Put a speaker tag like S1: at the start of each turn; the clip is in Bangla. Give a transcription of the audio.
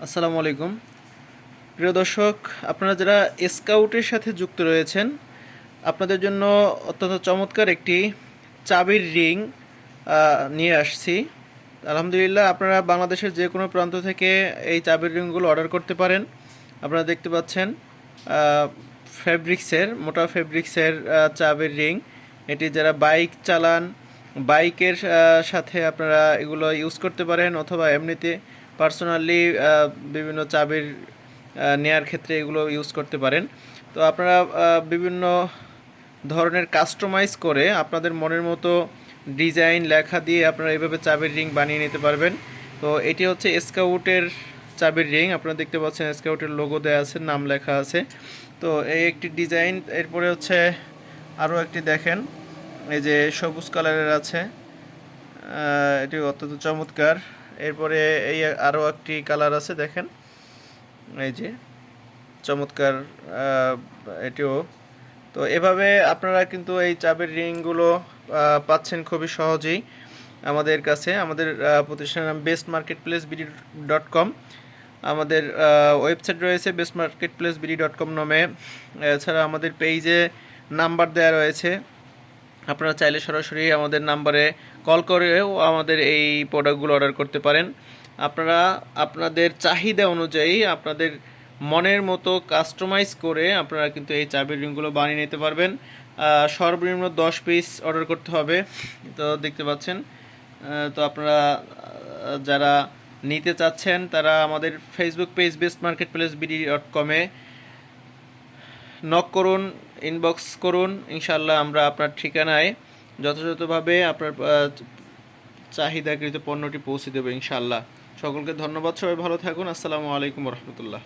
S1: আসসালামু আলাইকুম প্রিয় দর্শক, আপনারা যারা স্কাউটের সাথে যুক্ত রয়েছেন আপনাদের জন্য অত্যন্ত চমৎকার একটি চাবির রিং নিয়ে আসছি। আলহামদুলিল্লাহ, আপনারা বাংলাদেশের যে কোনো প্রান্ত থেকে এই চাবির রিংগুলো অর্ডার করতে পারেন। আপনারা দেখতে পাচ্ছেন ফেব্রিক্সের, মোটা ফেব্রিক্সের চাবির রিং। এটি যারা বাইক চালান, বাইকের সাথে আপনারা এগুলো ইউজ করতে পারেন, অথবা এমনিতে পার্সোনালি বিভিন্ন চাবির নেয়ার ক্ষেত্রে এগুলো ইউজ করতে পারেন। তো আপনারা বিভিন্ন ধরনের কাস্টমাইজ করে আপনাদের মনের মতো ডিজাইন লেখা দিয়ে আপনারা এইভাবে চাবির রিং বানিয়ে নিতে পারবেন। তো এটি হচ্ছে স্কাউটের চাবির রিং। আপনারা দেখতে পাচ্ছেন স্কাউটের লোগো দেওয়া আছে, নাম লেখা আছে। তো এই একটি ডিজাইন। এরপরে হচ্ছে আরও একটি দেখেন, এই যে সবুজ কালারের আছে, এটি অত্যন্ত চমৎকার। এরপরে এই আরও একটি কালার আছে, দেখেন এই যে চমৎকার, এটিও। তো এভাবে আপনারা কিন্তু এই চাবির রিংগুলো পাচ্ছেন খুবই সহজেই আমাদের কাছে। আমাদের প্রতিষ্ঠানের নাম bestmarketplaceBD.com। আমাদের ওয়েবসাইট রয়েছে bestmarketplaceBD.com নামে। এছাড়া আমাদের পেজে নাম্বার দেওয়া রয়েছে, আপনারা চাইলে সরাসরি আমাদের নাম্বারে কল করেও আমাদের এই প্রোডাক্টগুলো অর্ডার করতে পারেন। আপনারা আপনাদের চাহিদা অনুযায়ী আপনাদের মনের মতো কাস্টমাইজ করে আপনারা কিন্তু এই চাবির রিংগুলো বানিয়ে নিতে পারবেন। সর্বনিম্ন 10 পিস অর্ডার করতে হবে। তো দেখতে পাচ্ছেন। তো আপনারা যারা নিতে চাচ্ছেন তারা আমাদের ফেসবুক পেজ bestmarketplaceBD.com-এ নক করুন, ইনবক্স করুন। ইনশাল্লাহ আমরা আপনার ঠিকানায় যথাযথভাবে আপনার চাহিদাকৃত পণ্যটি পৌঁছে দেবো ইনশাল্লাহ। সকলকে ধন্যবাদ, সবাই ভালো থাকুন। আসসালামু আলাইকুম রহমতুল্লাহ।